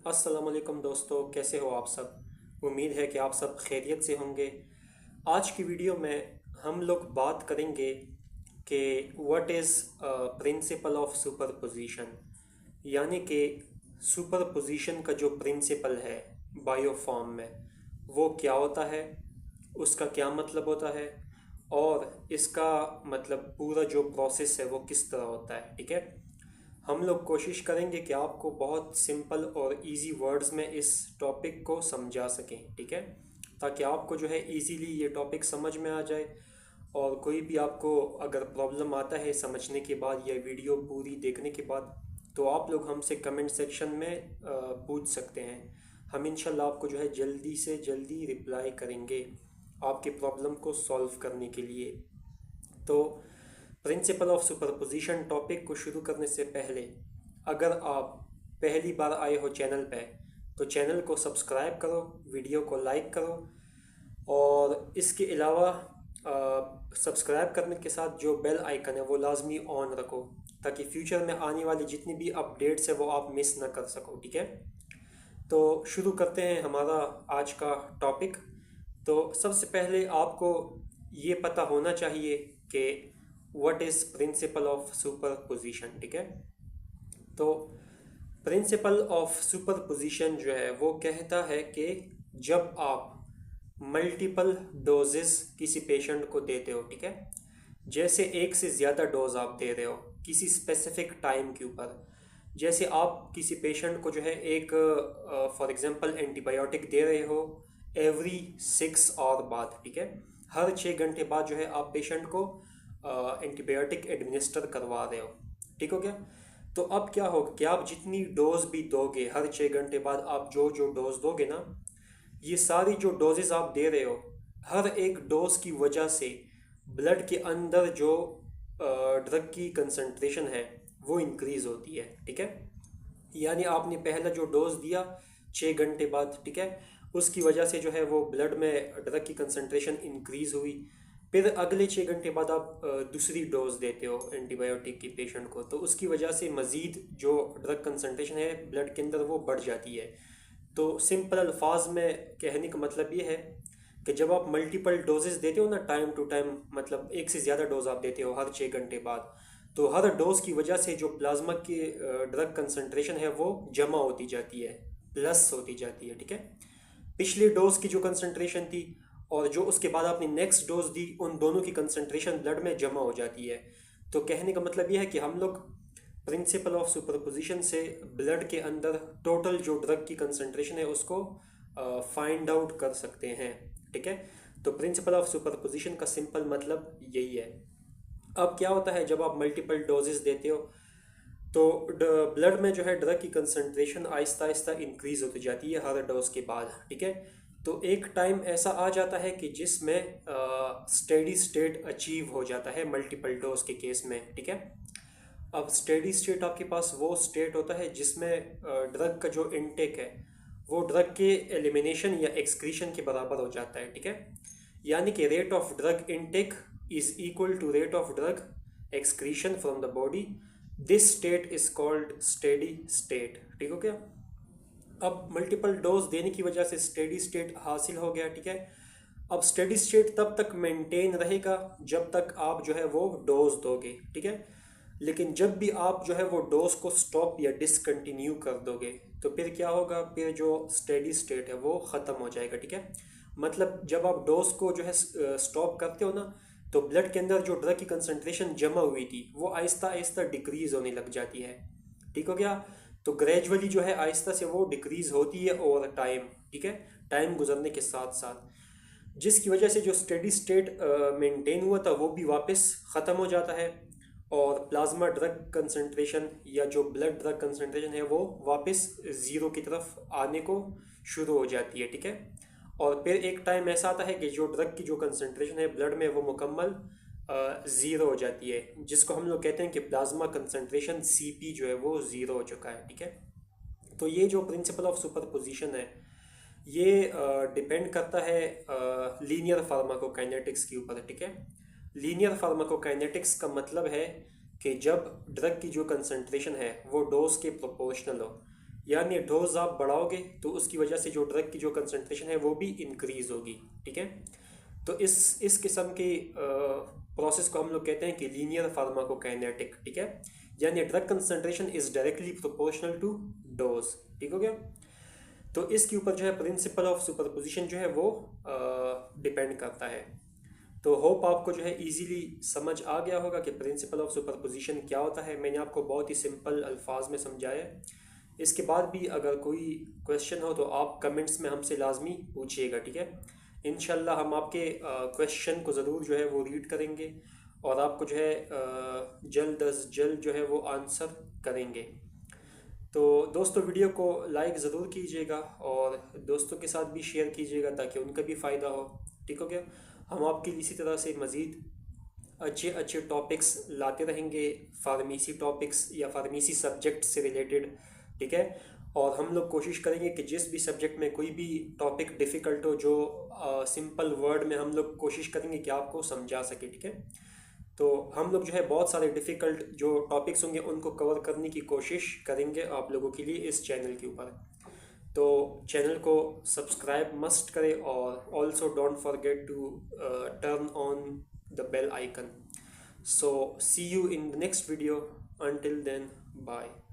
अस्सलाम वालेकुम दोस्तों, कैसे हो आप सब। उम्मीद है कि आप सब खैरियत से होंगे। आज की वीडियो में हम लोग बात करेंगे कि what is principle of superposition, यानी कि सुपरपोजिशन का जो प्रिंसिपल है बायोफॉर्म में वो क्या होता है, उसका क्या मतलब होता है और इसका मतलब पूरा जो प्रोसेस है वो किस तरह होता है। ठीक है, हम लोग कोशिश करेंगे कि आपको बहुत सिंपल और इजी वर्ड्स में इस टॉपिक को समझा सकें। ठीक है, ताकि आपको जो है इजीली ये टॉपिक समझ में आ जाए। और कोई भी आपको अगर प्रॉब्लम आता है समझने के बाद या वीडियो पूरी देखने के बाद, तो आप लोग हमसे कमेंट सेक्शन में पूछ सकते हैं। हम इंशाल्लाह आपको जो है जल्दी से जल्दी रिप्लाई करेंगे आपके प्रॉब्लम को सॉल्व करने के लिए। तो प्रिंसिपल ऑफ सुपरपोजिशन टॉपिक को शुरू करने से पहले, अगर आप पहली बार आए हो चैनल पे, तो चैनल को सब्सक्राइब करो, वीडियो को लाइक करो और इसके अलावा सब्सक्राइब करने के साथ जो बेल आइकन है वो लाजमी ऑन रखो, ताकि फ्यूचर में आने वाली जितनी भी अपडेट्स है वो आप मिस ना कर सको। ठीक है, तो शुरू करते हैं हमारा आज का टॉपिक। तो सबसे पहले आपको ये पता होना चाहिए कि what is principle of superposition. ठीक है, तो प्रिंसिपल ऑफ सुपरपोजिशन जो है वो कहता है कि जब आप मल्टीपल डोजेस किसी पेशेंट को देते हो, ठीक है, जैसे एक से ज़्यादा डोज आप दे रहे हो किसी स्पेसिफिक टाइम के ऊपर। जैसे आप किसी पेशेंट को जो है एक फॉर एग्जांपल एंटीबायोटिक दे रहे हो एवरी 6 आवर बाद। ठीक है, हर 6 घंटे बाद जो है आप पेशेंट को एंटीबायोटिक एडमिनिस्टर करवा रहे हो। ठीक हो गया। तो अब क्या होगा कि आप जितनी डोज भी दोगे, हर 6 घंटे बाद आप जो जो डोज दोगे ना, ये सारी जो डोजेस आप दे रहे हो, हर एक डोज की वजह से ब्लड के अंदर जो ड्रग की कंसंट्रेशन है वो इंक्रीज होती है। ठीक है, यानी आपने पहला जो डोज दिया 6 घंटे बाद, ठीक है, उसकी वजह से जो है वो ब्लड में ड्रग की कंसंट्रेशन इंक्रीज हुई। फिर अगले 6 घंटे बाद आप दूसरी डोज देते हो एंटीबायोटिक की पेशेंट को, तो उसकी वजह से मज़ीद जो ड्रग कंसंट्रेशन है ब्लड के अंदर वो बढ़ जाती है। तो सिंपल अल्फाज में कहने का मतलब ये है कि जब आप मल्टीपल डोजेस देते हो ना टाइम टू टाइम, मतलब एक से ज़्यादा डोज आप देते हो हर 6 घंटे बाद, तो हर डोज की वजह से जो प्लाज्मा की ड्रग कंसंट्रेशन है वो जमा होती जाती है, प्लस होती जाती है। ठीक है, पिछले डोज की जो कंसंट्रेशन थी और जो उसके बाद आपने नेक्स्ट डोज दी, उन दोनों की कंसंट्रेशन ब्लड में जमा हो जाती है। तो कहने का मतलब यह है कि हम लोग प्रिंसिपल ऑफ सुपरपोजिशन से ब्लड के अंदर टोटल जो ड्रग की कंसंट्रेशन है उसको फाइंड आउट कर सकते हैं। ठीक है, तो प्रिंसिपल ऑफ सुपरपोजिशन का सिंपल मतलब यही है। अब क्या होता है जब आप मल्टीपल डोजेस देते हो, तो ब्लड में जो है ड्रग की कंसंट्रेशन आहिस्ता आहिस्ता इंक्रीज होती जाती है हर डोज के बाद। ठीक है, तो एक टाइम ऐसा आ जाता है कि जिसमें स्टेडी स्टेट अचीव हो जाता है मल्टीपल डोज के केस में। ठीक है, अब स्टेडी स्टेट आपके पास वो स्टेट होता है जिसमें ड्रग का जो इनटेक है वो ड्रग के एलिमिनेशन या एक्सक्रीशन के बराबर हो जाता है। ठीक है, यानी कि rate of drug intake is equal to rate of drug excretion from the body. This state is called steady state. ठीक हो गया। अब मल्टीपल डोज देने की वजह से स्टेडी स्टेट हासिल हो गया। ठीक है, अब स्टेडी स्टेट तब तक मेंटेन रहेगा जब तक आप जो है वो डोज दोगे। ठीक है, लेकिन जब भी आप जो है वो डोज को स्टॉप या डिसकंटिन्यू कर दोगे, तो फिर क्या होगा, फिर जो स्टेडी स्टेट है वो ख़त्म हो जाएगा। ठीक है, मतलब जब आप डोज को जो है स्टॉप करते हो ना, तो ब्लड के अंदर जो ड्रग की कंसंट्रेशन जमा हुई थी वो आहिस्ता आहिस्ता डिक्रीज होने लग जाती है। ठीक हो गया। तो ग्रेजुअली जो है आहिस्ता से वो डिक्रीज होती है ओवर टाइम। ठीक है, टाइम गुजरने के साथ साथ, जिसकी वजह से जो स्टेडी स्टेट मेंटेन हुआ था वो भी वापस ख़त्म हो जाता है और प्लाज्मा ड्रग कंसंट्रेशन या जो ब्लड ड्रग कंसंट्रेशन है वो वापस ज़ीरो की तरफ आने को शुरू हो जाती है। ठीक है, और फिर एक टाइम ऐसा आता है कि जो ड्रग की जो कंसंट्रेशन है ब्लड में वो मुकम्मल ज़ीरो हो जाती है, जिसको हम लोग कहते हैं कि प्लाज्मा कंसंट्रेशन सीपी जो है वो ज़ीरो हो चुका है। ठीक है, तो ये जो प्रिंसिपल ऑफ सुपरपोजिशन है ये डिपेंड करता है लीनियर फार्माकोकाइनेटिक्स के ऊपर। ठीक है, लीनियर फार्माकोकाइनेटिक्स का मतलब है कि जब ड्रग की जो कंसंट्रेशन है वो डोज के प्रोपोर्शनल हो, यानी डोज आप बढ़ाओगे तो उसकी वजह से जो ड्रग की जो कंसंट्रेशन है वो भी इंक्रीज होगी, ठीक है। तो इस किस्म की प्रोसेस को हम लोग कहते हैं कि लीनियर फार्माकोकाइनेटिक, ठीक है। यानी drug concentration is directly proportional to dose, ठीक हो गया। तो इसके ऊपर जो है प्रिंसिपल ऑफ सुपरपोजिशन जो है वो डिपेंड करता है। तो होप आपको जो है इजीली समझ आ गया होगा कि प्रिंसिपल ऑफ सुपरपोजिशन क्या होता है। मैंने आपको बहुत ही सिंपल अल्फाज में समझाया है। इसके बाद भी अगर कोई क्वेश्चन हो तो आप कमेंट्स में हमसे लाजमी पूछिएगा, ठीक है। इंशाल्लाह हम आपके क्वेश्चन को ज़रूर जो है वो रीड करेंगे और आपको जो है जल्द अज जल्द जो है वो आंसर करेंगे। तो दोस्तों वीडियो को लाइक ज़रूर कीजिएगा और दोस्तों के साथ भी शेयर कीजिएगा ताकि उनका भी फ़ायदा हो, ठीक हो गया। हम आपके लिए इसी तरह से मज़ीद अच्छे अच्छे टॉपिक्स लाते रहेंगे, फार्मेसी टॉपिक्स या फार्मेसी सब्जेक्ट से रिलेटेड, ठीक है। और हम लोग कोशिश करेंगे कि जिस भी सब्जेक्ट में कोई भी टॉपिक डिफ़िकल्ट हो, जो सिंपल वर्ड में हम लोग कोशिश करेंगे कि आपको समझा सके, ठीक है। तो हम लोग जो है बहुत सारे डिफ़िकल्ट जो टॉपिक्स होंगे उनको कवर करने की कोशिश करेंगे आप लोगों के लिए इस चैनल के ऊपर। तो चैनल को सब्सक्राइब मस्ट करें और also don't forget to turn on the bell icon. So see you in the next video, until then, bye.